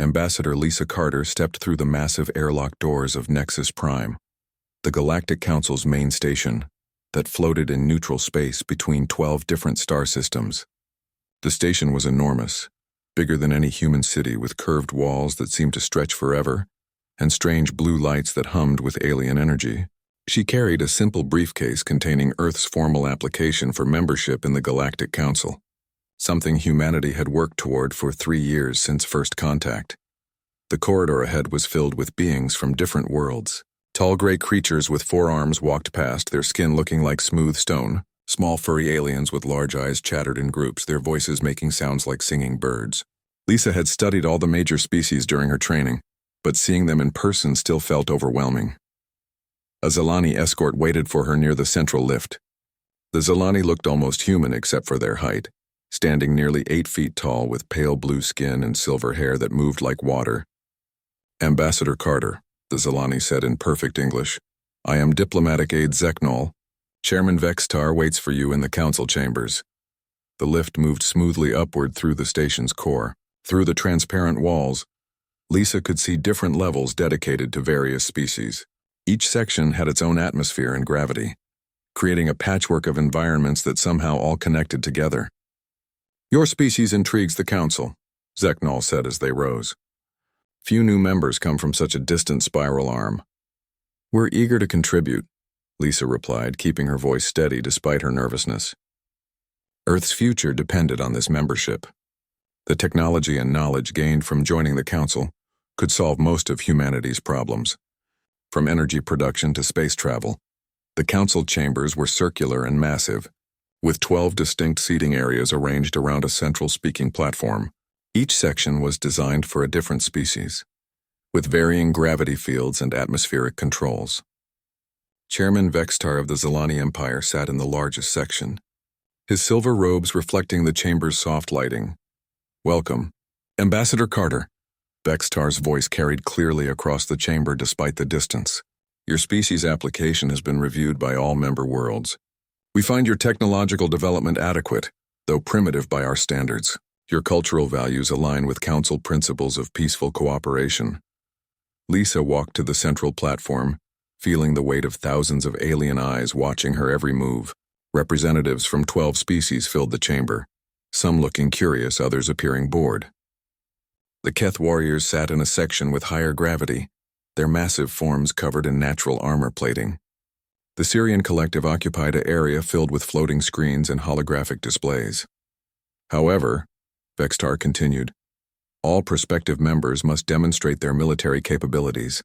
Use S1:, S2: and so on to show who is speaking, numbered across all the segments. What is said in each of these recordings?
S1: Ambassador Lisa Carter stepped through the massive airlock doors of Nexus Prime, the Galactic Council's main station, that floated in neutral space between 12 different star systems. The station was enormous, bigger than any human city, with curved walls that seemed to stretch forever, and strange blue lights that hummed with alien energy. She carried a simple briefcase containing Earth's formal application for membership in the Galactic Council, something humanity had worked toward for 3 years since first contact. The corridor ahead was filled with beings from different worlds. Tall gray creatures with 4 arms walked past, their skin looking like smooth stone. Small furry aliens with large eyes chattered in groups, their voices making sounds like singing birds. Lisa had studied all the major species during her training, but seeing them in person still felt overwhelming. A Zilani escort waited for her near the central lift. The Zilani looked almost human except for their height, standing nearly 8 feet tall with pale blue skin and silver hair that moved like water. "Ambassador Carter," the Zilani said in perfect English, "I am Diplomatic Aide Zeknol. Chairman Vextar waits for you in the council chambers." The lift moved smoothly upward through the station's core. Through the transparent walls, Lisa could see different levels dedicated to various species. Each section had its own atmosphere and gravity, creating a patchwork of environments that somehow all connected together. "Your species intrigues the council," Zeknol said as they rose. "Few new members come from such a distant spiral arm." "We're eager to contribute," Lisa replied, keeping her voice steady despite her nervousness. Earth's future depended on this membership. The technology and knowledge gained from joining the council could solve most of humanity's problems. From energy production to space travel, the council chambers were circular and massive, with 12 distinct seating areas arranged around a central speaking platform. Each section was designed for a different species, with varying gravity fields and atmospheric controls. Chairman Vextar of the Zilani Empire sat in the largest section, his silver robes reflecting the chamber's soft lighting. "Welcome, Ambassador Carter." Vextar's voice carried clearly across the chamber despite the distance. "Your species application has been reviewed by all member worlds. We find your technological development adequate, though primitive by our standards. Your cultural values align with council principles of peaceful cooperation." Lisa walked to the central platform, feeling the weight of thousands of alien eyes watching her every move. Representatives from 12 species filled the chamber, some looking curious, others appearing bored. The Keth warriors sat in a section with higher gravity, their massive forms covered in natural armor plating. The Syrian collective occupied an area filled with floating screens and holographic displays. However, Vextar continued, all prospective members must demonstrate their military capabilities.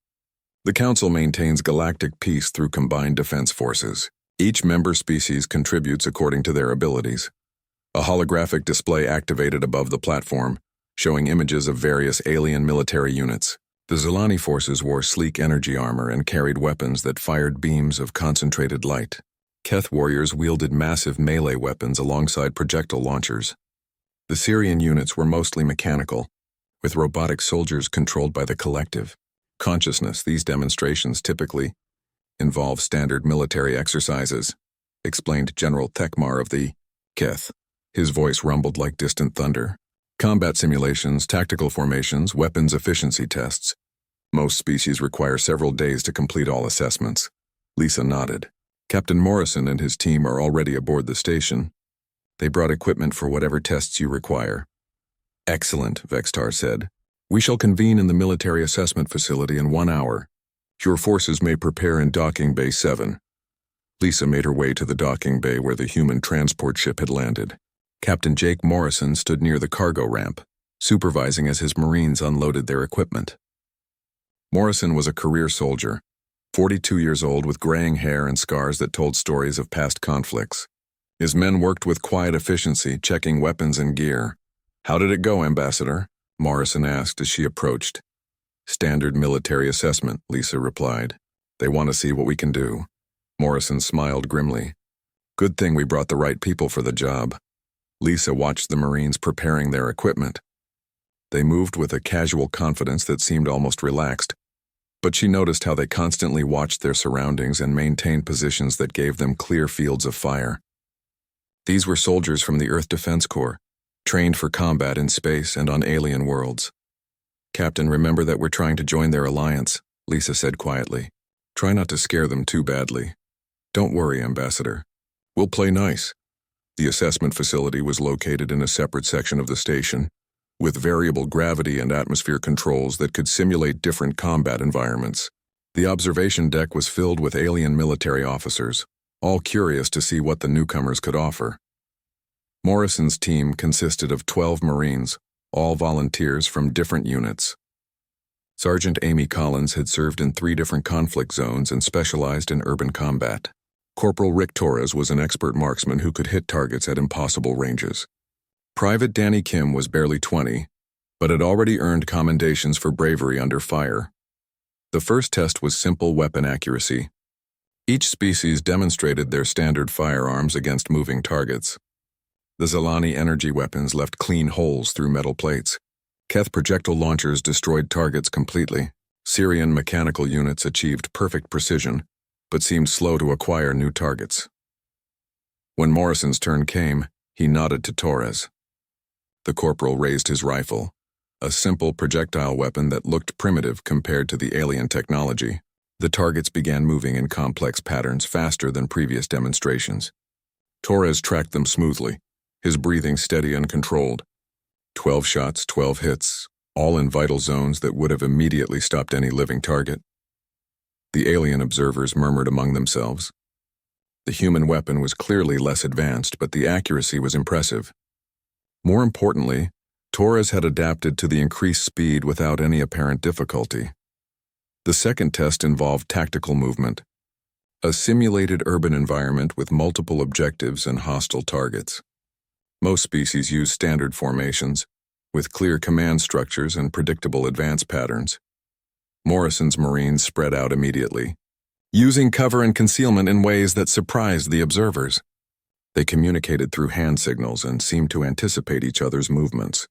S1: The Council maintains galactic peace through combined defense forces. Each member species contributes according to their abilities. A holographic display activated above the platform, showing images of various alien military units. The Zilani forces wore sleek energy armor and carried weapons that fired beams of concentrated light. Keth warriors wielded massive melee weapons alongside projectile launchers. The Syrian units were mostly mechanical, with robotic soldiers controlled by the collective. Consciousness, these demonstrations typically involve standard military exercises, explained General Thekmar of the Keth. His voice rumbled like distant thunder. Combat simulations, tactical formations, weapons efficiency tests. Most species require several days to complete all assessments. Lisa nodded. Captain Morrison and his team are already aboard the station. They brought equipment for whatever tests you require. Excellent, Vextar said. We shall convene in the military assessment facility in 1 hour. Your forces may prepare in Docking Bay 7. Lisa made her way to the docking bay where the human transport ship had landed. Captain Jake Morrison stood near the cargo ramp, supervising as his Marines unloaded their equipment. Morrison was a career soldier, 42 years old with graying hair and scars that told stories of past conflicts. His men worked with quiet efficiency, checking weapons and gear. How did it go, Ambassador? Morrison asked as she approached. Standard military assessment, Lisa replied. They want to see what we can do. Morrison smiled grimly. Good thing we brought the right people for the job. Lisa watched the Marines preparing their equipment. They moved with a casual confidence that seemed almost relaxed, but she noticed how they constantly watched their surroundings and maintained positions that gave them clear fields of fire. These were soldiers from the Earth Defense Corps, trained for combat in space and on alien worlds. Captain, remember that we're trying to join their alliance, Lisa said quietly. Try not to scare them too badly. Don't worry, Ambassador. We'll play nice. The assessment facility was located in a separate section of the station, with variable gravity and atmosphere controls that could simulate different combat environments. The observation deck was filled with alien military officers, all curious to see what the newcomers could offer. Morrison's team consisted of 12 Marines, all volunteers from different units. Sergeant Amy Collins had served in 3 different conflict zones and specialized in urban combat. Corporal Rick Torres was an expert marksman who could hit targets at impossible ranges. Private Danny Kim was barely 20, but had already earned commendations for bravery under fire. The first test was simple weapon accuracy. Each species demonstrated their standard firearms against moving targets. The Zalani energy weapons left clean holes through metal plates. Keth projectile launchers destroyed targets completely. Syrian mechanical units achieved perfect precision, but seemed slow to acquire new targets. When Morrison's turn came, he nodded to Torres. The corporal raised his rifle, a simple projectile weapon that looked primitive compared to the alien technology. The targets began moving in complex patterns faster than previous demonstrations. Torres tracked them smoothly, his breathing steady and controlled. 12 shots, 12 hits, all in vital zones that would have immediately stopped any living target. The alien observers murmured among themselves. The human weapon was clearly less advanced, but the accuracy was impressive. More importantly, Torres had adapted to the increased speed without any apparent difficulty. The second test involved tactical movement, a simulated urban environment with multiple objectives and hostile targets. Most species use standard formations, with clear command structures and predictable advance patterns. Morrison's Marines spread out immediately, using cover and concealment in ways that surprised the observers. They communicated through hand signals and seemed to anticipate each other's movements.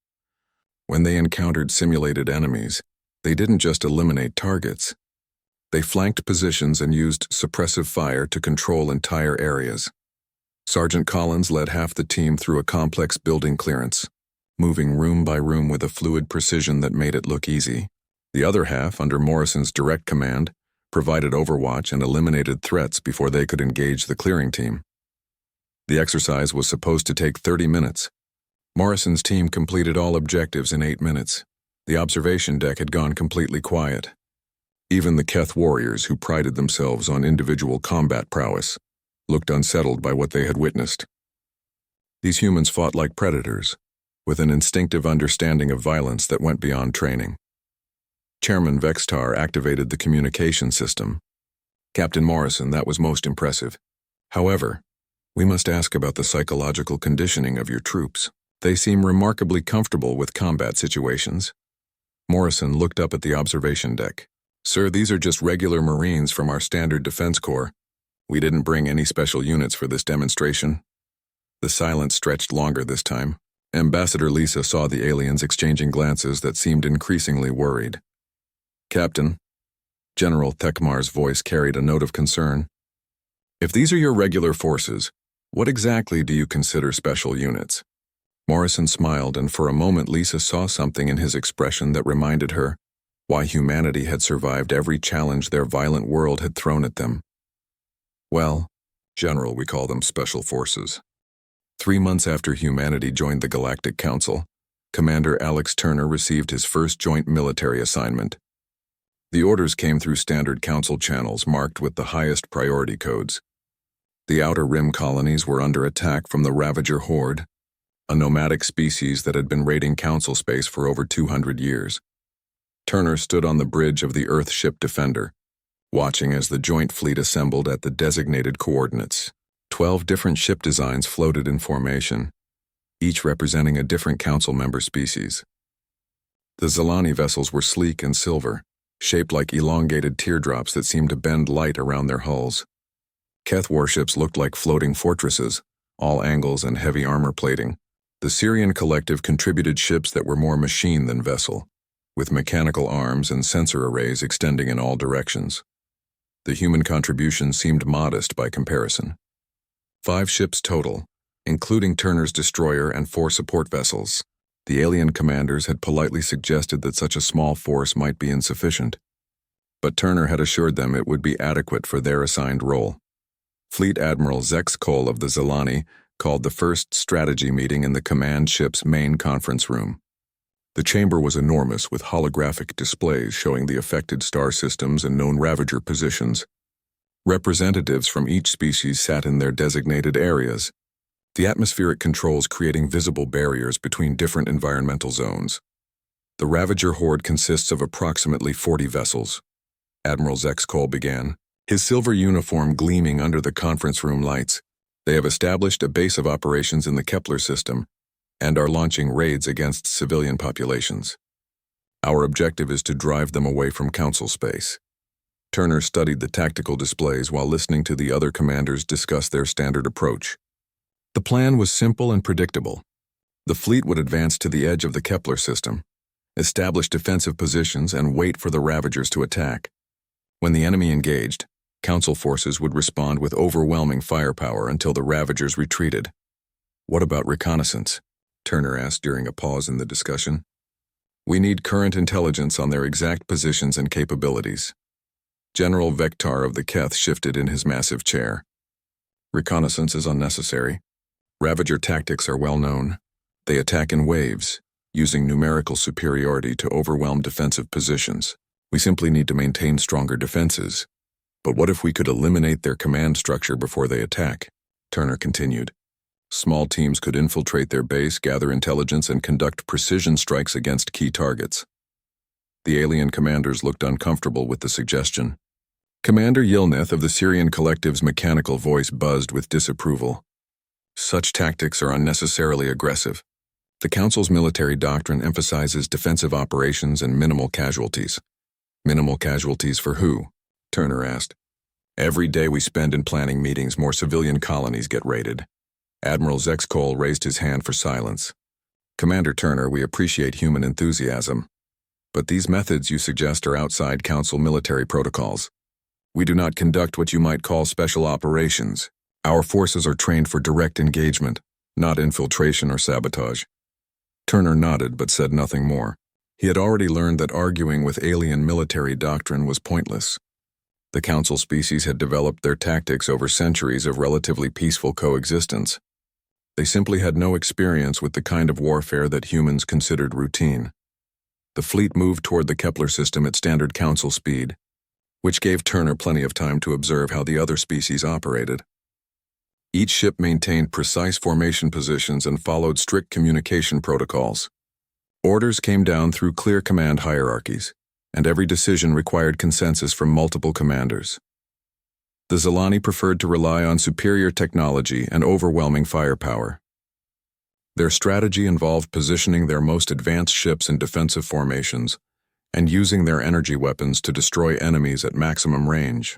S1: When they encountered simulated enemies, they didn't just eliminate targets. They flanked positions and used suppressive fire to control entire areas. Sergeant Collins led half the team through a complex building clearance, moving room by room with a fluid precision that made it look easy. The other half, under Morrison's direct command, provided overwatch and eliminated threats before they could engage the clearing team. The exercise was supposed to take 30 minutes. Morrison's team completed all objectives in 8 minutes. The observation deck had gone completely quiet. Even the Keth warriors, who prided themselves on individual combat prowess, looked unsettled by what they had witnessed. These humans fought like predators, with an instinctive understanding of violence that went beyond training. Chairman Vextar activated the communication system. Captain Morrison, that was most impressive. However, we must ask about the psychological conditioning of your troops. They seem remarkably comfortable with combat situations. Morrison looked up at the observation deck. Sir, these are just regular Marines from our standard defense corps. We didn't bring any special units for this demonstration. The silence stretched longer this time. Ambassador Lisa saw the aliens exchanging glances that seemed increasingly worried. Captain, General Thekmar's voice carried a note of concern. If these are your regular forces, what exactly do you consider special units? Morrison smiled, and for a moment Lisa saw something in his expression that reminded her why humanity had survived every challenge their violent world had thrown at them. Well, General, we call them special forces. 3 months after humanity joined the Galactic Council, Commander Alex Turner received his first joint military assignment. The orders came through standard council channels marked with the highest priority codes. The Outer Rim colonies were under attack from the Ravager Horde, a nomadic species that had been raiding council space for over 200 years. Turner stood on the bridge of the Earth-ship Defender, watching as the joint fleet assembled at the designated coordinates. 12 different ship designs floated in formation, each representing a different council member species. The Zalani vessels were sleek and silver, shaped like elongated teardrops that seemed to bend light around their hulls. Keth warships looked like floating fortresses, all angles and heavy armor plating. The Syrian collective contributed ships that were more machine than vessel, with mechanical arms and sensor arrays extending in all directions. The human contribution seemed modest by comparison. 5 ships total, including Turner's destroyer and 4 support vessels. The alien commanders had politely suggested that such a small force might be insufficient, but Turner had assured them it would be adequate for their assigned role. Fleet Admiral Zex Cole of the Zilani called the first strategy meeting in the command ship's main conference room. The chamber was enormous, with holographic displays showing the affected star systems and known Ravager positions. Representatives from each species sat in their designated areas, the atmospheric controls creating visible barriers between different environmental zones. The Ravager horde consists of approximately 40 vessels. Admiral Zex Cole began, his silver uniform gleaming under the conference room lights. They have established a base of operations in the Kepler system and are launching raids against civilian populations. Our objective is to drive them away from Council space. Turner studied the tactical displays while listening to the other commanders discuss their standard approach. The plan was simple and predictable. The fleet would advance to the edge of the Kepler system, establish defensive positions, and wait for the Ravagers to attack. When the enemy engaged, Council forces would respond with overwhelming firepower until the Ravagers retreated. "What about reconnaissance?" Turner asked during a pause in the discussion. "We need current intelligence on their exact positions and capabilities." General Vektar of the Keth shifted in his massive chair. "Reconnaissance is unnecessary. Ravager tactics are well known. They attack in waves, using numerical superiority to overwhelm defensive positions. We simply need to maintain stronger defenses. But what if we could eliminate their command structure before they attack?" Turner continued. "Small teams could infiltrate their base, gather intelligence, and conduct precision strikes against key targets." The alien commanders looked uncomfortable with the suggestion. Commander Yilnith of the Syrian Collective's mechanical voice buzzed with disapproval. "Such tactics are unnecessarily aggressive. The Council's military doctrine emphasizes defensive operations and minimal casualties." "Minimal casualties for who?" Turner asked. "Every day we spend in planning meetings, more civilian colonies get raided." Admiral Zex Cole raised his hand for silence. "Commander Turner, we appreciate human enthusiasm, but these methods you suggest are outside Council military protocols. We do not conduct what you might call special operations. Our forces are trained for direct engagement, not infiltration or sabotage." Turner nodded but said nothing more. He had already learned that arguing with alien military doctrine was pointless. The Council species had developed their tactics over centuries of relatively peaceful coexistence. They simply had no experience with the kind of warfare that humans considered routine. The fleet moved toward the Kepler system at standard Council speed, which gave Turner plenty of time to observe how the other species operated. Each ship maintained precise formation positions and followed strict communication protocols. Orders came down through clear command hierarchies, and every decision required consensus from multiple commanders. The Zilani preferred to rely on superior technology and overwhelming firepower. Their strategy involved positioning their most advanced ships in defensive formations and using their energy weapons to destroy enemies at maximum range.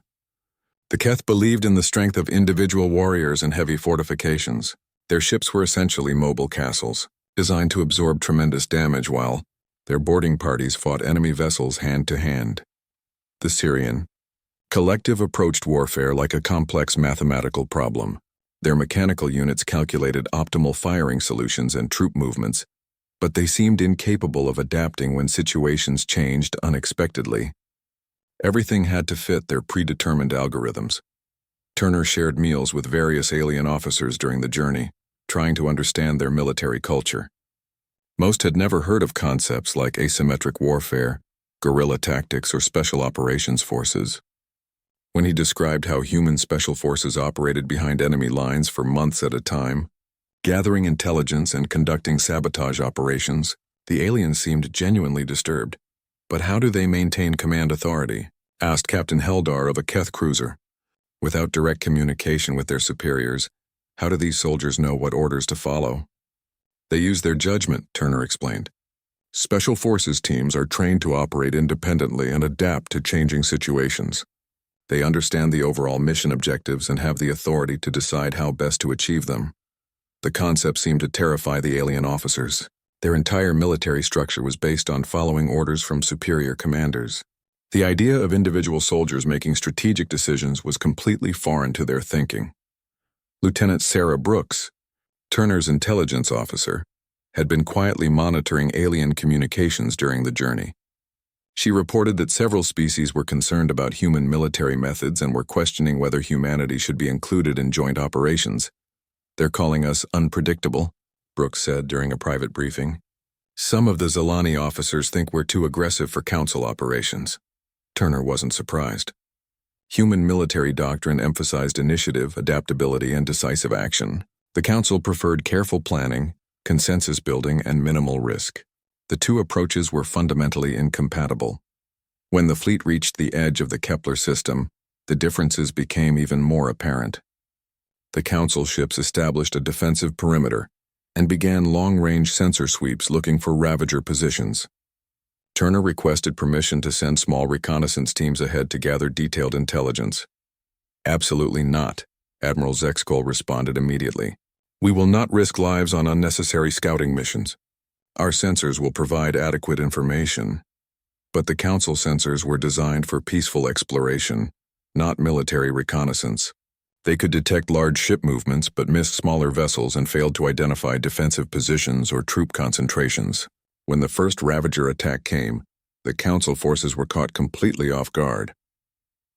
S1: The Keth believed in the strength of individual warriors and heavy fortifications. Their ships were essentially mobile castles, designed to absorb tremendous damage while their boarding parties fought enemy vessels hand to hand. The Syrian Collective approached warfare like a complex mathematical problem. Their mechanical units calculated optimal firing solutions and troop movements, but they seemed incapable of adapting when situations changed unexpectedly. Everything had to fit their predetermined algorithms. Turner shared meals with various alien officers during the journey, trying to understand their military culture. Most had never heard of concepts like asymmetric warfare, guerrilla tactics, or special operations forces. When he described how human special forces operated behind enemy lines for months at a time, gathering intelligence and conducting sabotage operations, the aliens seemed genuinely disturbed. "But how do they maintain command authority?" asked Captain Heldar of a Keth cruiser. "Without direct communication with their superiors, how do these soldiers know what orders to follow?" "They use their judgment," Turner explained. "Special forces teams are trained to operate independently and adapt to changing situations. They understand the overall mission objectives and have the authority to decide how best to achieve them." The concept seemed to terrify the alien officers. Their entire military structure was based on following orders from superior commanders. The idea of individual soldiers making strategic decisions was completely foreign to their thinking. Lieutenant Sarah Brooks, Turner's intelligence officer, had been quietly monitoring alien communications during the journey. She reported that several species were concerned about human military methods and were questioning whether humanity should be included in joint operations. "They're calling us unpredictable," Brooks said during a private briefing. "Some of the Zilani officers think we're too aggressive for council operations." Turner wasn't surprised. Human military doctrine emphasized initiative, adaptability, and decisive action. The council preferred careful planning, consensus building, and minimal risk. The two approaches were fundamentally incompatible. When the fleet reached the edge of the Kepler system, the differences became even more apparent. The council ships established a defensive perimeter and began long-range sensor sweeps looking for Ravager positions. Turner requested permission to send small reconnaissance teams ahead to gather detailed intelligence. "Absolutely not," Admiral Zexkol responded immediately. "We will not risk lives on unnecessary scouting missions. Our sensors will provide adequate information." But the Council sensors were designed for peaceful exploration, not military reconnaissance. They could detect large ship movements but missed smaller vessels and failed to identify defensive positions or troop concentrations. When the first Ravager attack came, the Council forces were caught completely off guard.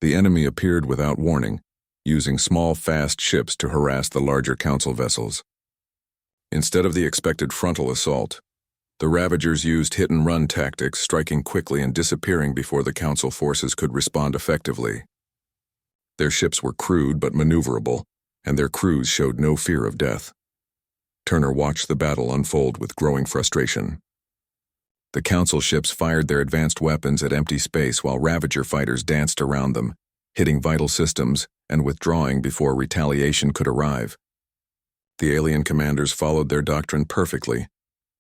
S1: The enemy appeared without warning, using small, fast ships to harass the larger Council vessels. Instead of the expected frontal assault, the Ravagers used hit-and-run tactics, striking quickly and disappearing before the Council forces could respond effectively. Their ships were crude but maneuverable, and their crews showed no fear of death. Turner watched the battle unfold with growing frustration. The Council ships fired their advanced weapons at empty space while Ravager fighters danced around them, hitting vital systems and withdrawing before retaliation could arrive. The alien commanders followed their doctrine perfectly,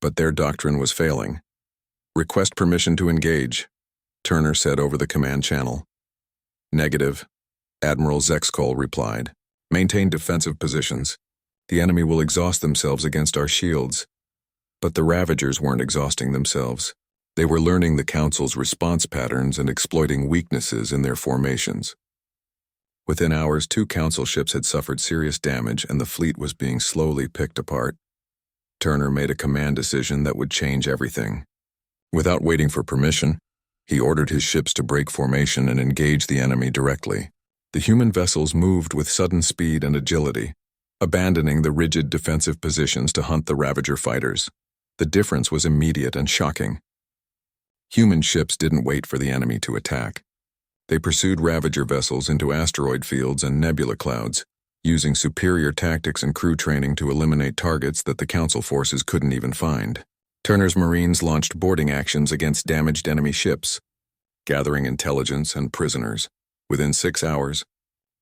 S1: but their doctrine was failing. "Request permission to engage," Turner said over the command channel. "Negative," Admiral Zexkol replied. "Maintain defensive positions. The enemy will exhaust themselves against our shields." But the Ravagers weren't exhausting themselves. They were learning the Council's response patterns and exploiting weaknesses in their formations. Within hours, 2 Council ships had suffered serious damage and the fleet was being slowly picked apart. Turner made a command decision that would change everything. Without waiting for permission, he ordered his ships to break formation and engage the enemy directly. The human vessels moved with sudden speed and agility, abandoning the rigid defensive positions to hunt the Ravager fighters. The difference was immediate and shocking. Human ships didn't wait for the enemy to attack. They pursued Ravager vessels into asteroid fields and nebula clouds, using superior tactics and crew training to eliminate targets that the Council forces couldn't even find. Turner's Marines launched boarding actions against damaged enemy ships, gathering intelligence and prisoners. Within 6 hours,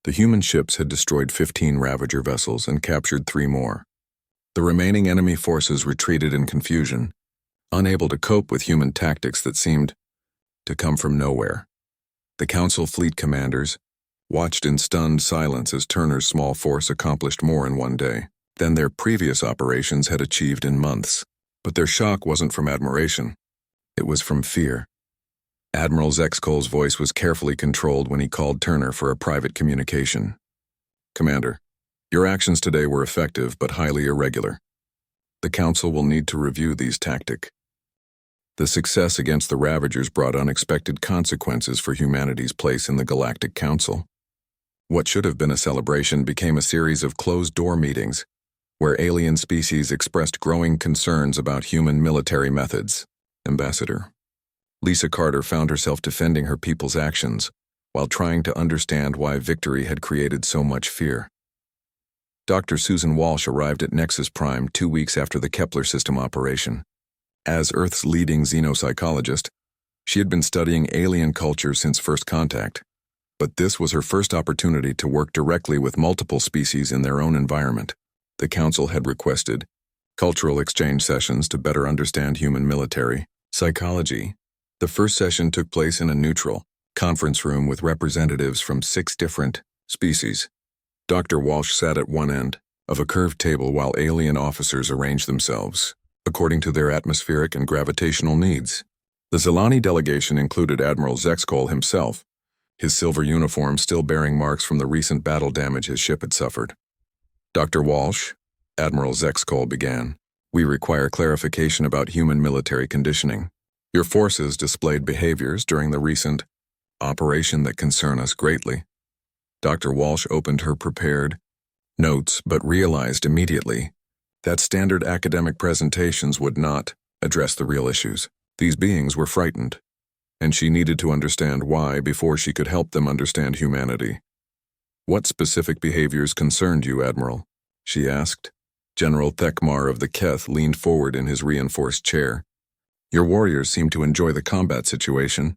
S1: the human ships had destroyed 15 Ravager vessels and captured 3 more. The remaining enemy forces retreated in confusion, unable to cope with human tactics that seemed to come from nowhere. The Council fleet commanders watched in stunned silence as Turner's small force accomplished more in one day than their previous operations had achieved in months. But their shock wasn't from admiration. It was from fear. Admiral Zexkol's voice was carefully controlled when he called Turner for a private communication. "Commander, your actions today were effective but highly irregular. The Council will need to review these tactics. The success against the Ravagers brought unexpected consequences for humanity's place in the Galactic Council. What should have been a celebration became a series of closed-door meetings, where alien species expressed growing concerns about human military methods." Ambassador Lisa Carter found herself defending her people's actions while trying to understand why victory had created so much fear. Dr. Susan Walsh arrived at Nexus Prime 2 weeks after the Kepler system operation. As Earth's leading xenopsychologist, she had been studying alien culture since first contact, but this was her first opportunity to work directly with multiple species in their own environment. The Council had requested cultural exchange sessions to better understand human military psychology. The first session took place in a neutral conference room with representatives from 6 different species. Dr. Walsh sat at one end of a curved table while alien officers arranged themselves according to their atmospheric and gravitational needs. The Zilani delegation included Admiral Zexkol himself, his silver uniform still bearing marks from the recent battle damage his ship had suffered. "Dr. Walsh," Admiral Zexkol began, We require clarification about human military conditioning. Your forces displayed behaviors during the recent operation that concern us greatly. Dr. Walsh opened her prepared notes but realized immediately that standard academic presentations would not address the real issues. These beings were frightened, and she needed to understand why before she could help them understand humanity. "What specific behaviors concerned you, Admiral?" she asked. General Thekmar of the Keth leaned forward in his reinforced chair. "Your warriors seemed to enjoy the combat situation.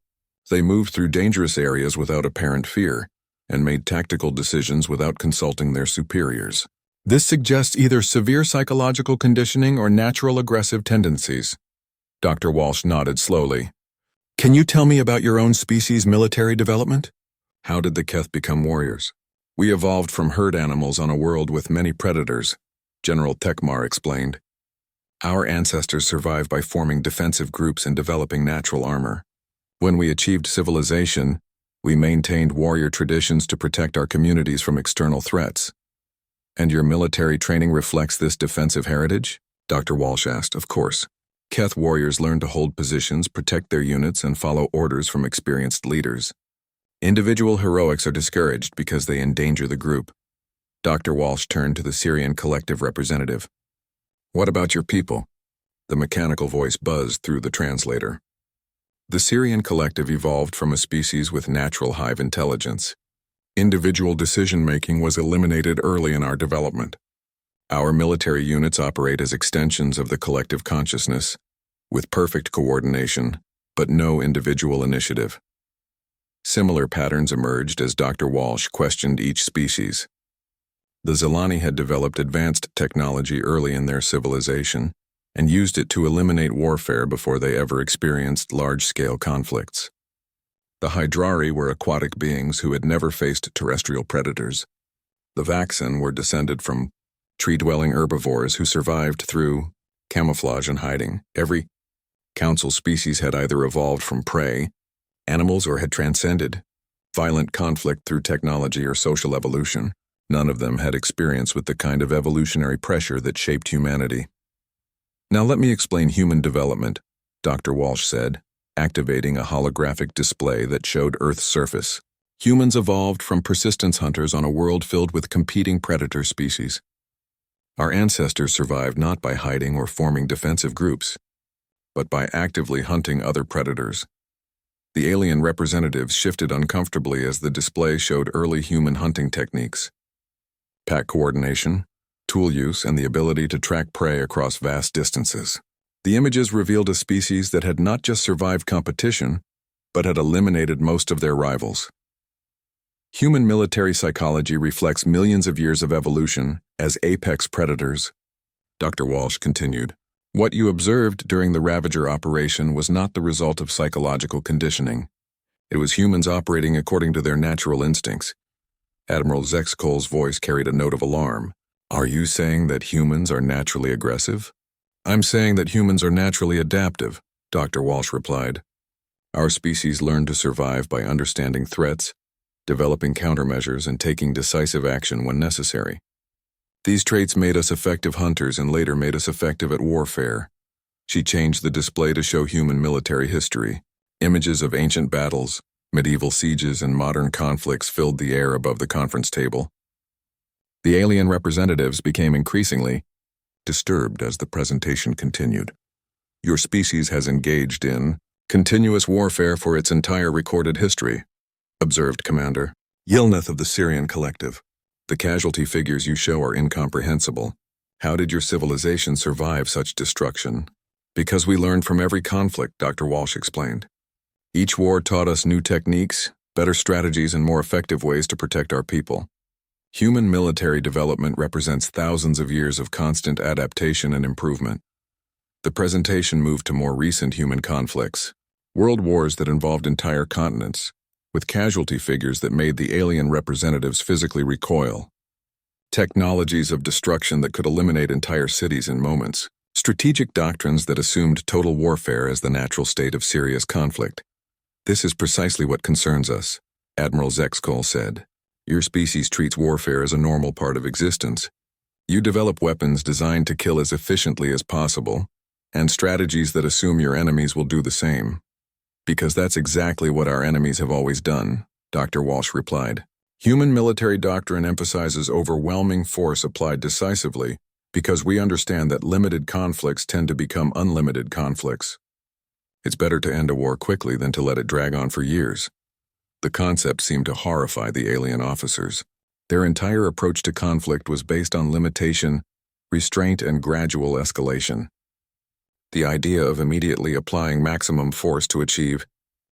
S1: They moved through dangerous areas without apparent fear, and made tactical decisions without consulting their superiors. This suggests either severe psychological conditioning or natural aggressive tendencies." Dr. Walsh nodded slowly. "Can you tell me about your own species' military development?" "How did the Keth become warriors?" "We evolved from herd animals on a world with many predators," General Thekmar explained. "Our ancestors survived by forming defensive groups and developing natural armor. When we achieved civilization, we maintained warrior traditions to protect our communities from external threats." "And your military training reflects this defensive heritage?" Dr. Walsh asked. "Of course. Keth warriors learn to hold positions, protect their units, and follow orders from experienced leaders. Individual heroics are discouraged because they endanger the group." Dr. Walsh turned to the Syrian collective representative. "What about your people?" The mechanical voice buzzed through the translator. "The Syrian collective evolved from a species with natural hive intelligence. Individual decision-making was eliminated early in our development. Our military units operate as extensions of the collective consciousness, with perfect coordination, but no individual initiative." Similar patterns emerged as Dr. Walsh questioned each species. The Zelani had developed advanced technology early in their civilization and used it to eliminate warfare before they ever experienced large-scale conflicts. The Hydrari were aquatic beings who had never faced terrestrial predators. The Vaxen were descended from tree-dwelling herbivores who survived through camouflage and hiding. Every council species had either evolved from prey animals or had transcended violent conflict through technology or social evolution. None of them had experience with the kind of evolutionary pressure that shaped humanity. "Now let me explain human development," Dr. Walsh said, activating a holographic display that showed Earth's surface. "Humans evolved from persistence hunters on a world filled with competing predator species. Our ancestors survived not by hiding or forming defensive groups, but by actively hunting other predators. The alien representatives shifted uncomfortably as the display showed early human hunting techniques. Pack coordination, tool use, and the ability to track prey across vast distances. The images revealed a species that had not just survived competition, but had eliminated most of their rivals. Human military psychology reflects millions of years of evolution as apex predators." Dr. Walsh continued. "What you observed during the Ravager operation was not the result of psychological conditioning. It was humans operating according to their natural instincts." Admiral Zexkol's voice carried a note of alarm. "Are you saying that humans are naturally aggressive?" "I'm saying that humans are naturally adaptive," Dr. Walsh replied. "Our species learned to survive by understanding threats, developing countermeasures, and taking decisive action when necessary. These traits made us effective hunters and later made us effective at warfare." She changed the display to show human military history. Images of ancient battles, medieval sieges, and modern conflicts filled the air above the conference table. The alien representatives became increasingly disturbed as the presentation continued. "Your species has engaged in continuous warfare for its entire recorded history," observed Commander Yilneth of the Syrian Collective. "The casualty figures you show are incomprehensible. How did your civilization survive such destruction?" "Because we learned from every conflict," Dr. Walsh explained. "Each war taught us new techniques, better strategies, and more effective ways to protect our people. Human military development represents thousands of years of constant adaptation and improvement." The presentation moved to more recent human conflicts, world wars that involved entire continents, with casualty figures that made the alien representatives physically recoil. Technologies of destruction that could eliminate entire cities in moments. Strategic doctrines that assumed total warfare as the natural state of serious conflict. "This is precisely what concerns us," Admiral Zexkol said. "Your species treats warfare as a normal part of existence. You develop weapons designed to kill as efficiently as possible, and strategies that assume your enemies will do the same. Because that's exactly what our enemies have always done, Dr. Walsh replied. Human military doctrine emphasizes overwhelming force applied decisively because we understand that limited conflicts tend to become unlimited conflicts. It's better to end a war quickly than to let it drag on for years. The concept seemed to horrify the alien officers. Their entire approach to conflict was based on limitation, restraint, and gradual escalation. The idea of immediately applying maximum force to achieve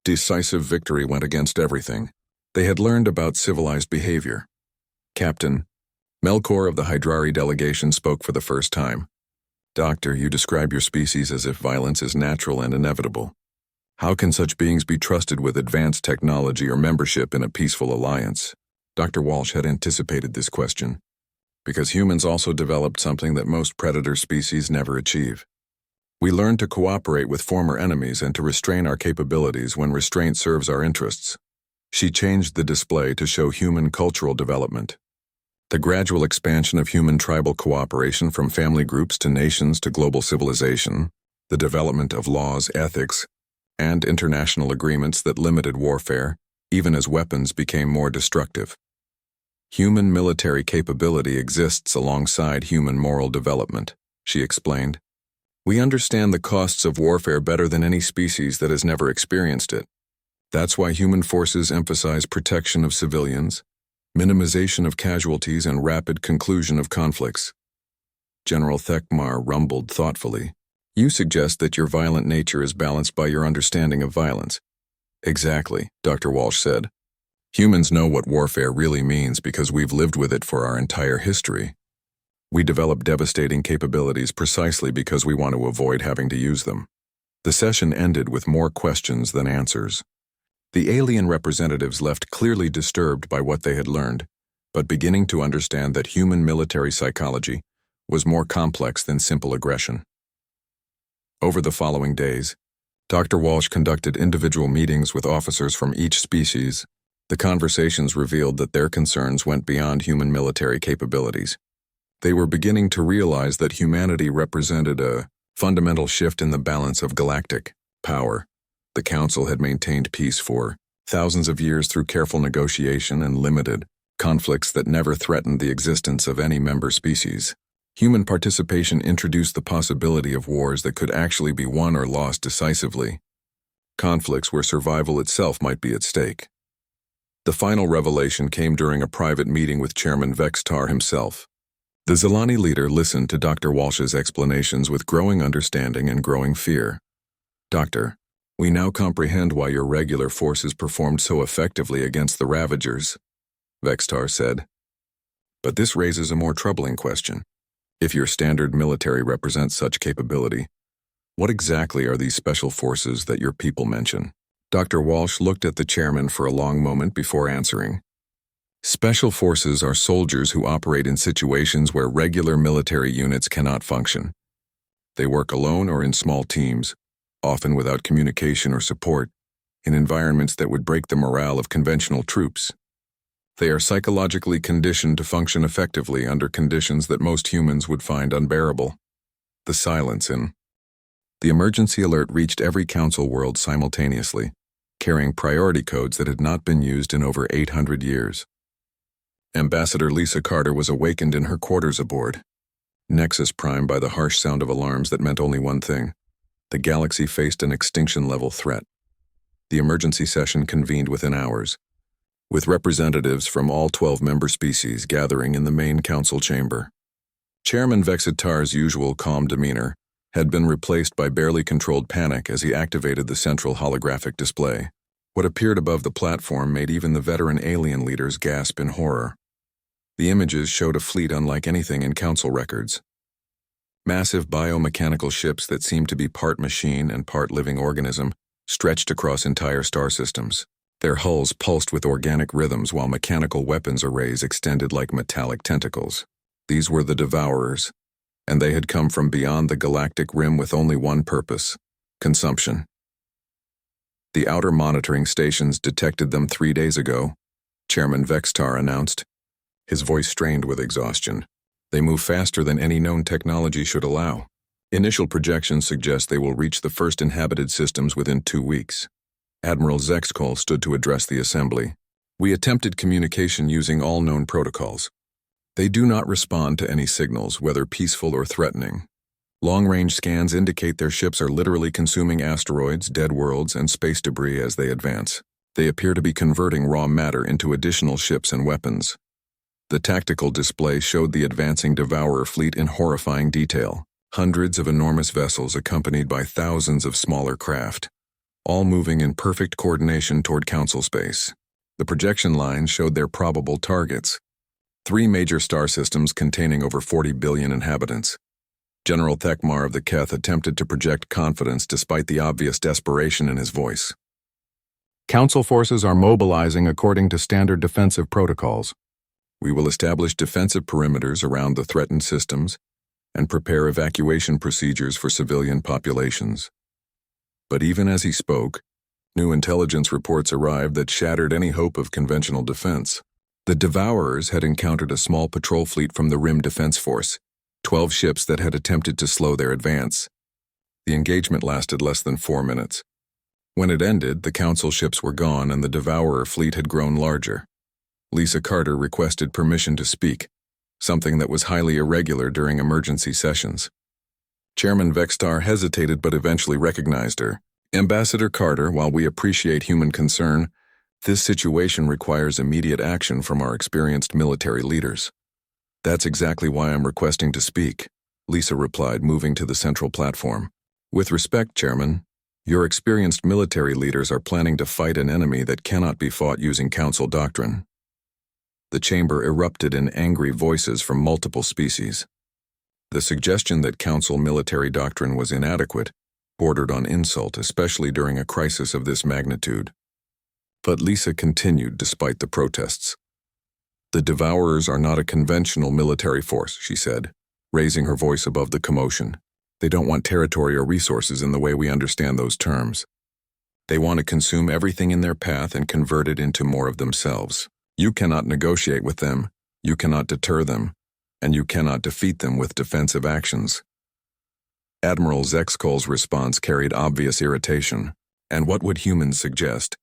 S1: decisive victory went against everything they had learned about civilized behavior. Captain Melkor of the Hydrari delegation spoke for the first time. Doctor, you describe your species as if violence is natural and inevitable. How can such beings be trusted with advanced technology or membership in a peaceful alliance? Dr. Walsh had anticipated this question, because humans also developed something that most predator species never achieve. We learn to cooperate with former enemies and to restrain our capabilities when restraint serves our interests. She changed the display to show human cultural development. The gradual expansion of human tribal cooperation from family groups to nations to global civilization, the development of laws, ethics, and international agreements that limited warfare, even as weapons became more destructive. Human military capability exists alongside human moral development, she explained. We understand the costs of warfare better than any species that has never experienced it. That's why human forces emphasize protection of civilians, minimization of casualties, and rapid conclusion of conflicts. General Thekmar rumbled thoughtfully. You suggest that your violent nature is balanced by your understanding of violence. Exactly, Dr. Walsh said. Humans know what warfare really means because we've lived with it for our entire history. We develop devastating capabilities precisely because we want to avoid having to use them. The session ended with more questions than answers. The alien representatives left clearly disturbed by what they had learned, but beginning to understand that human military psychology was more complex than simple aggression. Over the following days, Dr. Walsh conducted individual meetings with officers from each species. The conversations revealed that their concerns went beyond human military capabilities. They were beginning to realize that humanity represented a fundamental shift in the balance of galactic power. The Council had maintained peace for thousands of years through careful negotiation and limited conflicts that never threatened the existence of any member species. Human participation introduced the possibility of wars that could actually be won or lost decisively, conflicts where survival itself might be at stake. The final revelation came during a private meeting with Chairman Vextar himself. The Zilani leader listened to Dr. Walsh's explanations with growing understanding and growing fear. Doctor, we now comprehend why your regular forces performed so effectively against the Ravagers, Vextar said. But this raises a more troubling question. If your standard military represents such capability, what exactly are these special forces that your people mention? Dr. Walsh looked at the chairman for a long moment before answering. Special forces are soldiers who operate in situations where regular military units cannot function. They work alone or in small teams, often without communication or support, in environments that would break the morale of conventional troops. They are psychologically conditioned to function effectively under conditions that most humans would find unbearable. The silence in. The emergency alert reached every council world simultaneously, carrying priority codes that had not been used in over 800 years. Ambassador Lisa Carter was awakened in her quarters aboard, Nexus primed by the harsh sound of alarms that meant only one thing. The galaxy faced an extinction-level threat. The emergency session convened within hours, with representatives from all 12 member species gathering in the main council chamber. Chairman Vexitar's usual calm demeanor had been replaced by barely controlled panic as he activated the central holographic display. What appeared above the platform made even the veteran alien leaders gasp in horror. The images showed a fleet unlike anything in council records. Massive biomechanical ships that seemed to be part machine and part living organism stretched across entire star systems. Their hulls pulsed with organic rhythms while mechanical weapons arrays extended like metallic tentacles. These were the Devourers, and they had come from beyond the galactic rim with only one purpose: consumption. The outer monitoring stations detected them 3 days ago, Chairman Vextar announced, his voice strained with exhaustion. They move faster than any known technology should allow. Initial projections suggest they will reach the first inhabited systems within 2 weeks. Admiral Zexkol stood to address the assembly. We attempted communication using all known protocols. They do not respond to any signals, whether peaceful or threatening. Long-range scans indicate their ships are literally consuming asteroids, dead worlds, and space debris as they advance. They appear to be converting raw matter into additional ships and weapons. The tactical display showed the advancing Devourer fleet in horrifying detail. Hundreds of enormous vessels accompanied by thousands of smaller craft, all moving in perfect coordination toward Council space. The projection lines showed their probable targets. 3 major star systems containing over 40 billion inhabitants. General Thekmar of the Keth attempted to project confidence despite the obvious desperation in his voice. Council forces are mobilizing according to standard defensive protocols. We will establish defensive perimeters around the threatened systems and prepare evacuation procedures for civilian populations. But even as he spoke, new intelligence reports arrived that shattered any hope of conventional defense. The Devourers had encountered a small patrol fleet from the Rim Defense Force, 12 ships that had attempted to slow their advance. The engagement lasted less than 4 minutes. When it ended, the Council ships were gone and the Devourer fleet had grown larger. Lisa Carter requested permission to speak, something that was highly irregular during emergency sessions. Chairman Vextar hesitated but eventually recognized her. Ambassador Carter, while we appreciate human concern, this situation requires immediate action from our experienced military leaders. That's exactly why I'm requesting to speak, Lisa replied, moving to the central platform. With respect, Chairman, your experienced military leaders are planning to fight an enemy that cannot be fought using Council doctrine. The chamber erupted in angry voices from multiple species. The suggestion that Council military doctrine was inadequate bordered on insult, especially during a crisis of this magnitude. But Lisa continued despite the protests. The Devourers are not a conventional military force, she said, raising her voice above the commotion. They don't want territory or resources in the way we understand those terms. They want to consume everything in their path and convert it into more of themselves. You cannot negotiate with them, you cannot deter them, and you cannot defeat them with defensive actions. Admiral Zexkol's response carried obvious irritation. And what would humans suggest?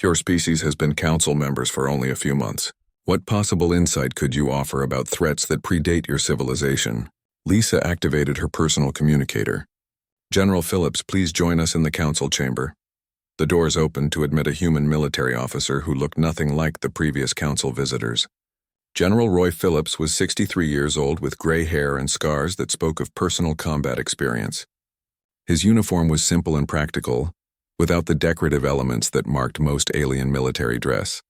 S1: Your species has been Council members for only a few months. What possible insight could you offer about threats that predate your civilization? Lisa activated her personal communicator. General Phillips, please join us in the Council chamber. The doors opened to admit a human military officer who looked nothing like the previous Council visitors. General Roy Phillips was 63 years old with gray hair and scars that spoke of personal combat experience. His uniform was simple and practical, without the decorative elements that marked most alien military dress.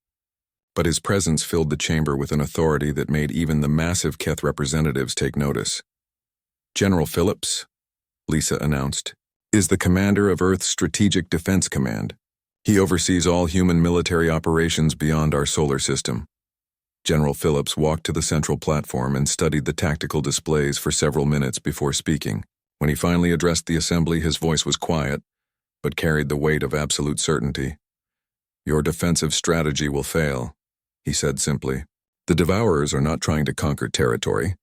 S1: But his presence filled the chamber with an authority that made even the massive Keth representatives take notice. General Phillips, Lisa announced, is the commander of Earth's Strategic Defense Command. He oversees all human military operations beyond our solar system. General Phillips walked to the central platform and studied the tactical displays for several minutes before speaking. When he finally addressed the assembly, his voice was quiet, but carried the weight of absolute certainty. Your defensive strategy will fail, he said simply. The Devourers are not trying to conquer territory.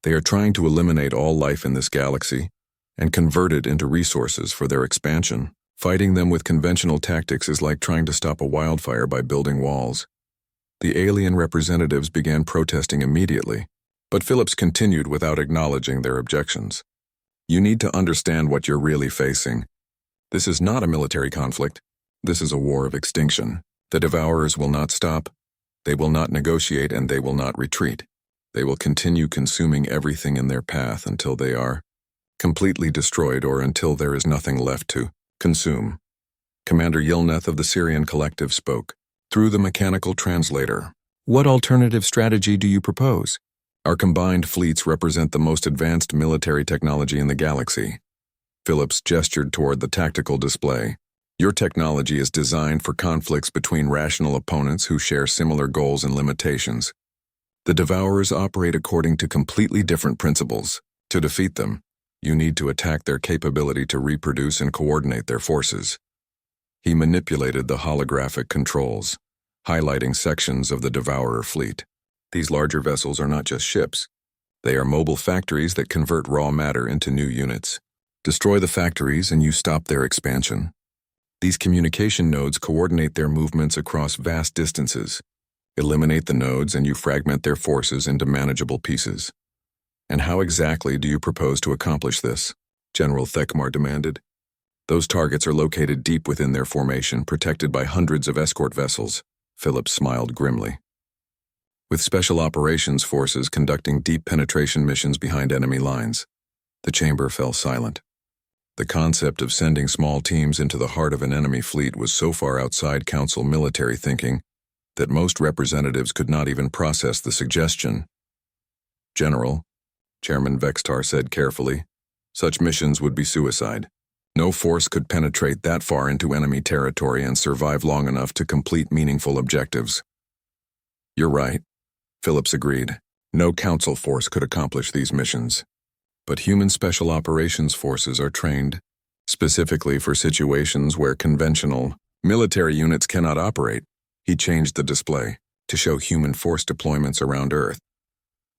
S1: They are trying to eliminate all life in this galaxy and convert it into resources for their expansion. Fighting them with conventional tactics is like trying to stop a wildfire by building walls. The alien representatives began protesting immediately, but Phillips continued without acknowledging their objections. You need to understand what you're really facing. This is not a military conflict. This is a war of extinction. The Devourers will not stop. They will not negotiate, and they will not retreat. They will continue consuming everything in their path until they are completely destroyed or until there is nothing left to consume. Commander Yilneth of the Syrian Collective spoke through the mechanical translator. What alternative strategy do you propose? Our combined fleets represent the most advanced military technology in the galaxy. Phillips gestured toward the tactical display. Your technology is designed for conflicts between rational opponents who share similar goals and limitations. The Devourers operate according to completely different principles. To defeat them, you need to attack their capability to reproduce and coordinate their forces. He manipulated the holographic controls, highlighting sections of the Devourer fleet. These larger vessels are not just ships. They are mobile factories that convert raw matter into new units. Destroy the factories and you stop their expansion. These communication nodes coordinate their movements across vast distances. Eliminate the nodes and you fragment their forces into manageable pieces. And how exactly do you propose to accomplish this? General Thekmar demanded. Those targets are located deep within their formation, protected by hundreds of escort vessels. Philip smiled grimly. With special operations forces conducting deep penetration missions behind enemy lines. The chamber fell silent. The concept of sending small teams into the heart of an enemy fleet was so far outside Council military thinking that most representatives could not even process the suggestion. General, Chairman Vextar said carefully, such missions would be suicide. No force could penetrate that far into enemy territory and survive long enough to complete meaningful objectives. You're right, Phillips agreed. No Council force could accomplish these missions. But human special operations forces are trained specifically for situations where conventional military units cannot operate. He changed the display to show human force deployments around Earth.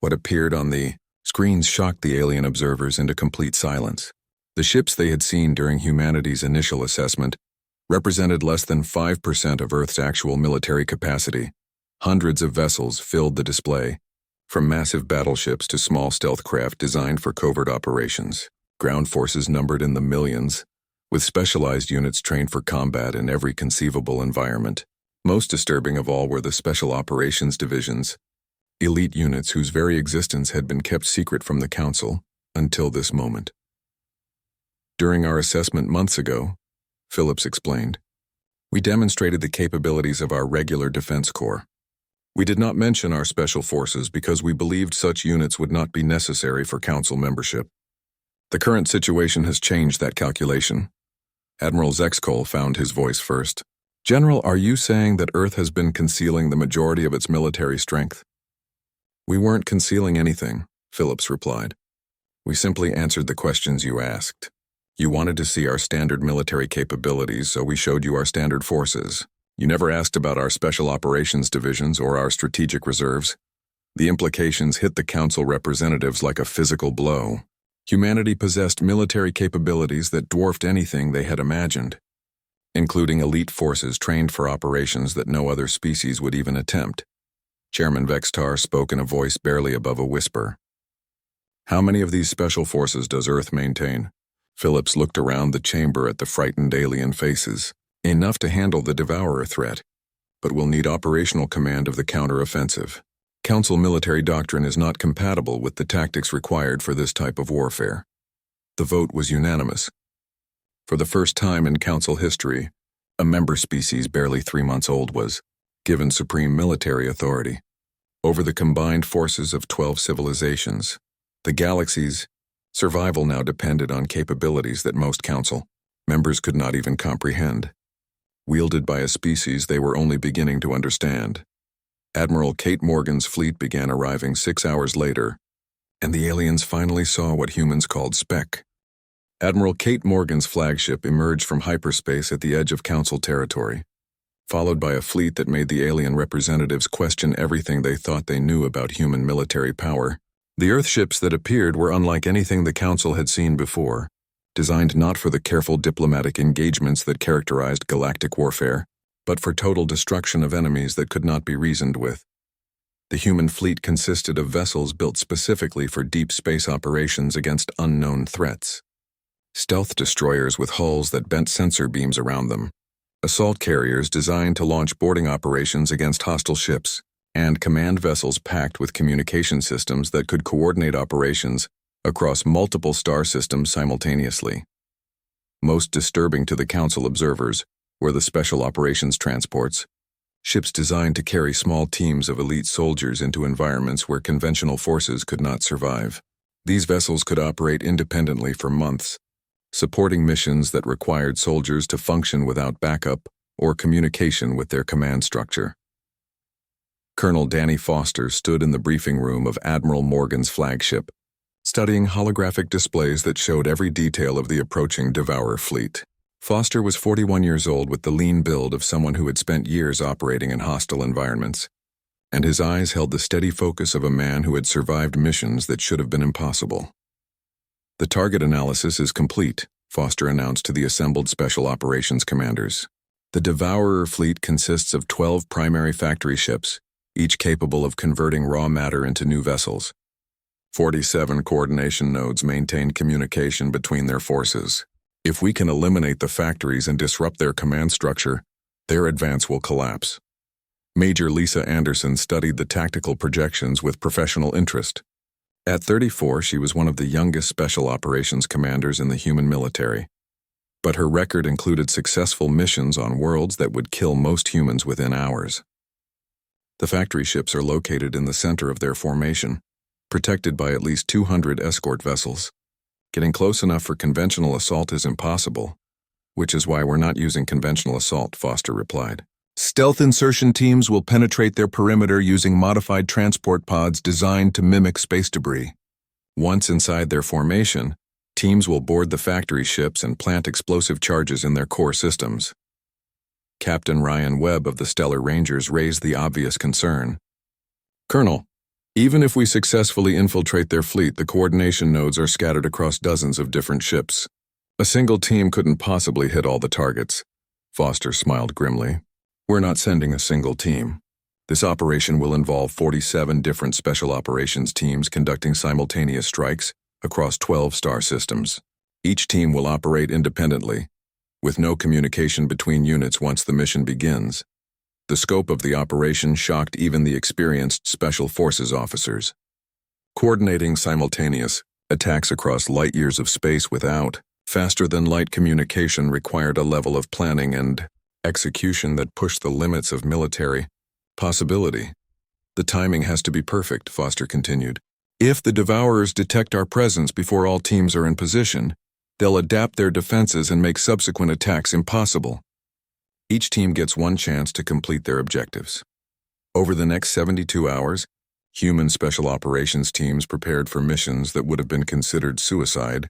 S1: What appeared on the screens shocked the alien observers into complete silence. The ships they had seen during humanity's initial assessment represented less than 5% of Earth's actual military capacity. Hundreds of vessels filled the display, from massive battleships to small stealth craft designed for covert operations. Ground forces numbered in the millions, with specialized units trained for combat in every conceivable environment. Most disturbing of all were the Special Operations Divisions, elite units whose very existence had been kept secret from the Council until this moment. During our assessment months ago, Phillips explained, we demonstrated the capabilities of our regular defense corps. We did not mention our special forces because we believed such units would not be necessary for Council membership. The current situation has changed that calculation. Admiral Zexkol found his voice first. General, are you saying that Earth has been concealing the majority of its military strength? We weren't concealing anything, Phillips replied. We simply answered the questions you asked. You wanted to see our standard military capabilities, so we showed you our standard forces. You never asked about our special operations divisions or our strategic reserves. The implications hit the Council representatives like a physical blow. Humanity possessed military capabilities that dwarfed anything they had imagined, including elite forces trained for operations that no other species would even attempt. Chairman Vextar spoke in a voice barely above a whisper. How many of these special forces does Earth maintain? Phillips looked around the chamber at the frightened alien faces. Enough to handle the Devourer threat, but will need operational command of the counter-offensive. Council military doctrine is not compatible with the tactics required for this type of warfare. The vote was unanimous. For the first time in Council history, a member species barely 3 months old was given supreme military authority over the combined forces of 12 civilizations. The galaxy's survival now depended on capabilities that most Council members could not even comprehend. Wielded by a species they were only beginning to understand. Admiral Kate Morgan's fleet began arriving 6 hours later, and the aliens finally saw what humans called spec. Admiral Kate Morgan's flagship emerged from hyperspace at the edge of Council territory, followed by a fleet that made the alien representatives question everything they thought they knew about human military power. The Earthships that appeared were unlike anything the Council had seen before, designed not for the careful diplomatic engagements that characterized galactic warfare, but for total destruction of enemies that could not be reasoned with. The human fleet consisted of vessels built specifically for deep space operations against unknown threats. Stealth destroyers with hulls that bent sensor beams around them, assault carriers designed to launch boarding operations against hostile ships, and command vessels packed with communication systems that could coordinate operations across multiple star systems simultaneously. Most disturbing to the Council observers were the special operations transports, ships designed to carry small teams of elite soldiers into environments where conventional forces could not survive. These vessels could operate independently for months, supporting missions that required soldiers to function without backup or communication with their command structure. Colonel Danny Foster stood in the briefing room of Admiral Morgan's flagship, studying holographic displays that showed every detail of the approaching Devourer fleet. Foster was 41 years old with the lean build of someone who had spent years operating in hostile environments, and his eyes held the steady focus of a man who had survived missions that should have been impossible. "The target analysis is complete," Foster announced to the assembled Special Operations commanders. "The Devourer fleet consists of 12 primary factory ships, each capable of converting raw matter into new vessels. 47 coordination nodes maintain communication between their forces. If we can eliminate the factories and disrupt their command structure, their advance will collapse." Major Lisa Anderson studied the tactical projections with professional interest. At 34, she was one of the youngest Special Operations commanders in the human military. But her record included successful missions on worlds that would kill most humans within hours. The factory ships are located in the center of their formation, protected by at least 200 escort vessels. Getting close enough for conventional assault is impossible, which is why we're not using conventional assault, Foster replied. "Stealth insertion teams will penetrate their perimeter using modified transport pods designed to mimic space debris. Once inside their formation, teams will board the factory ships and plant explosive charges in their core systems." Captain Ryan Webb of the Stellar Rangers raised the obvious concern. "Colonel, even if we successfully infiltrate their fleet, the coordination nodes are scattered across dozens of different ships. A single team couldn't possibly hit all the targets." Foster smiled grimly. "We're not sending a single team. This operation will involve 47 different Special Operations teams conducting simultaneous strikes across 12 star systems. Each team will operate independently, with no communication between units once the mission begins." The scope of the operation shocked even the experienced Special Forces officers. Coordinating simultaneous attacks across light years of space without faster-than-light communication required a level of planning and execution that pushed the limits of military possibility. "The timing has to be perfect," Foster continued. "If the Devourers detect our presence before all teams are in position, they'll adapt their defenses and make subsequent attacks impossible. Each team gets one chance to complete their objectives." Over the next 72 hours, human Special Operations teams prepared for missions that would have been considered suicide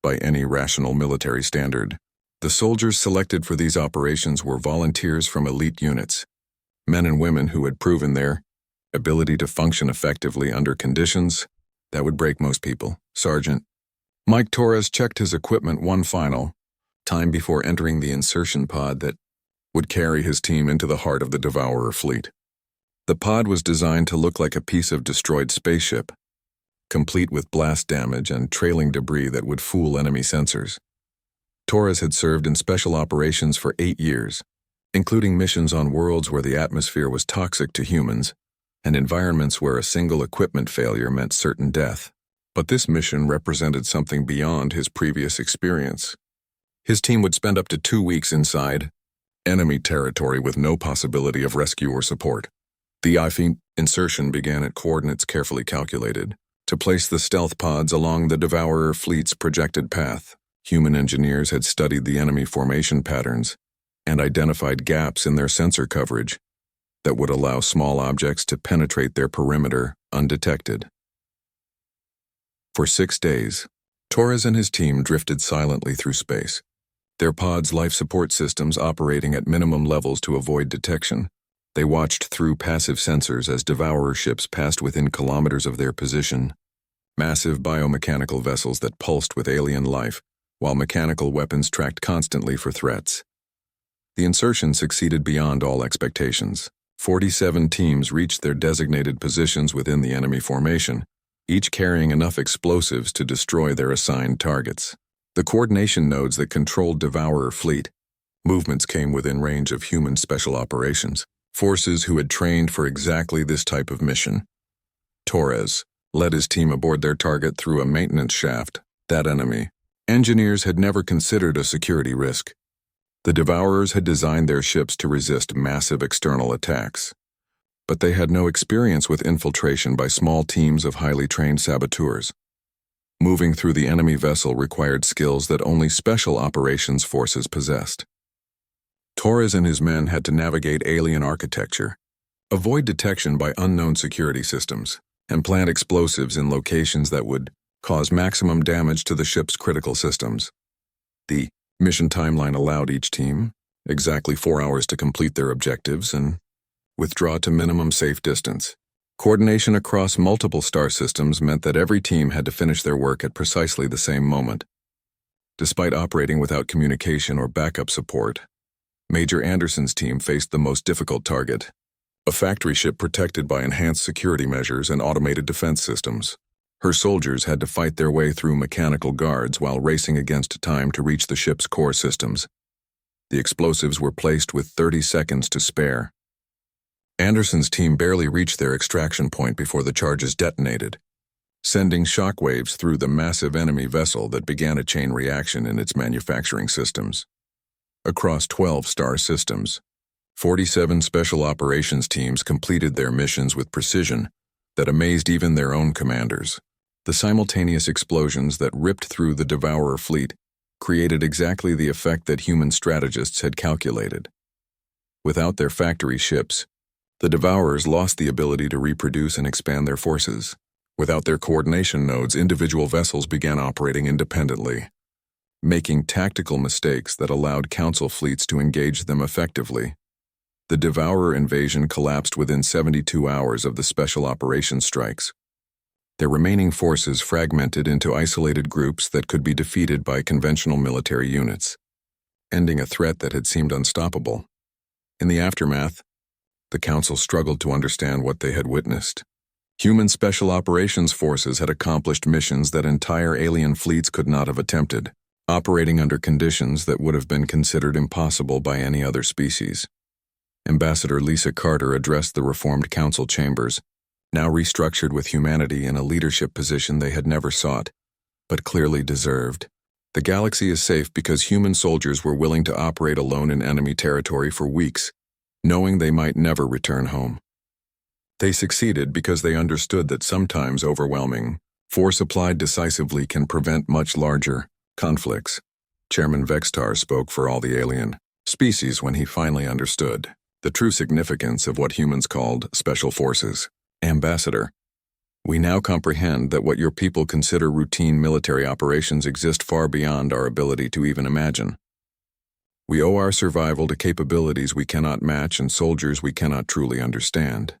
S1: by any rational military standard. The soldiers selected for these operations were volunteers from elite units, men and women who had proven their ability to function effectively under conditions that would break most people. Sergeant Mike Torres checked his equipment one final time before entering the insertion pod that would carry his team into the heart of the Devourer fleet. The pod was designed to look like a piece of destroyed spaceship, complete with blast damage and trailing debris that would fool enemy sensors. Torres had served in Special Operations for 8 years, including missions on worlds where the atmosphere was toxic to humans and environments where a single equipment failure meant certain death. But this mission represented something beyond his previous experience. His team would spend up to 2 weeks inside enemy territory with no possibility of rescue or support. The HFY insertion began at coordinates carefully calculated to place the stealth pods along the Devourer fleet's projected path. Human engineers had studied the enemy formation patterns and identified gaps in their sensor coverage that would allow small objects to penetrate their perimeter undetected. For 6 days, Torres and his team drifted silently through space, their pod's life support systems operating at minimum levels to avoid detection. They watched through passive sensors as Devourer ships passed within kilometers of their position, massive biomechanical vessels that pulsed with alien life, while mechanical weapons tracked constantly for threats. The insertion succeeded beyond all expectations. 47 teams reached their designated positions within the enemy formation, each carrying enough explosives to destroy their assigned targets. The coordination nodes that controlled Devourer fleet movements came within range of human Special Operations, forces who had trained for exactly this type of mission. Torres led his team aboard their target through a maintenance shaft. That enemy engineers had never considered a security risk. The Devourers had designed their ships to resist massive external attacks, but they had no experience with infiltration by small teams of highly trained saboteurs. Moving through the enemy vessel required skills that only Special Operations forces possessed. Torres and his men had to navigate alien architecture, avoid detection by unknown security systems, and plant explosives in locations that would cause maximum damage to the ship's critical systems. The mission timeline allowed each team exactly 4 hours to complete their objectives, and Withdraw to minimum safe distance. Coordination across multiple star systems meant that every team had to finish their work at precisely the same moment. Despite operating without communication or backup support, Major Anderson's team faced the most difficult target, a factory ship protected by enhanced security measures and automated defense systems. Her soldiers had to fight their way through mechanical guards while racing against time to reach the ship's core systems. The explosives were placed with 30 seconds to spare. Anderson's team barely reached their extraction point before the charges detonated, sending shockwaves through the massive enemy vessel that began a chain reaction in its manufacturing systems. Across 12 star systems, 47 special operations teams completed their missions with precision that amazed even their own commanders. The simultaneous explosions that ripped through the Devourer fleet created exactly the effect that human strategists had calculated. Without their factory ships, the Devourers lost the ability to reproduce and expand their forces. Without their coordination nodes, individual vessels began operating independently, making tactical mistakes that allowed Council fleets to engage them effectively. The Devourer invasion collapsed within 72 hours of the special operations strikes. Their remaining forces fragmented into isolated groups that could be defeated by conventional military units, ending a threat that had seemed unstoppable. In the aftermath, the Council struggled to understand what they had witnessed. Human special operations forces had accomplished missions that entire alien fleets could not have attempted, operating under conditions that would have been considered impossible by any other species. Ambassador Lisa Carter addressed the reformed Council chambers, now restructured with humanity in a leadership position they had never sought, but clearly deserved. The galaxy is safe because human soldiers were willing to operate alone in enemy territory for weeks, knowing they might never return home. They succeeded because they understood that sometimes overwhelming force applied decisively can prevent much larger conflicts. Chairman Vextar spoke for all the alien species when he finally understood the true significance of what humans called special forces. Ambassador, we now comprehend that what your people consider routine military operations exist far beyond our ability to even imagine. We owe our survival to capabilities we cannot match and soldiers we cannot truly understand.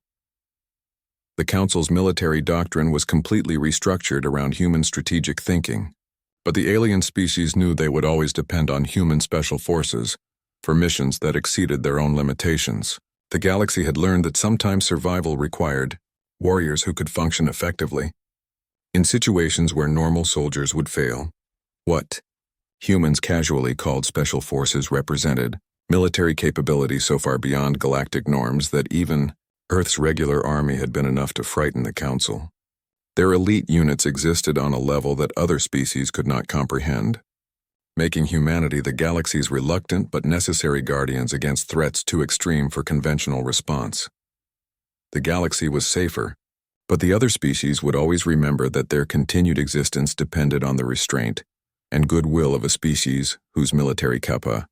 S1: The Council's military doctrine was completely restructured around human strategic thinking, but the alien species knew they would always depend on human special forces for missions that exceeded their own limitations. The galaxy had learned that sometimes survival required warriors who could function effectively in situations where normal soldiers would fail. What humans casually called special forces represented military capability so far beyond galactic norms that even Earth's regular army had been enough to frighten the Council. Their elite units existed on a level that other species could not comprehend, making humanity the galaxy's reluctant but necessary guardians against threats too extreme for conventional response. The galaxy was safer, but the other species would always remember that their continued existence depended on the restraint and goodwill of a species whose military kappa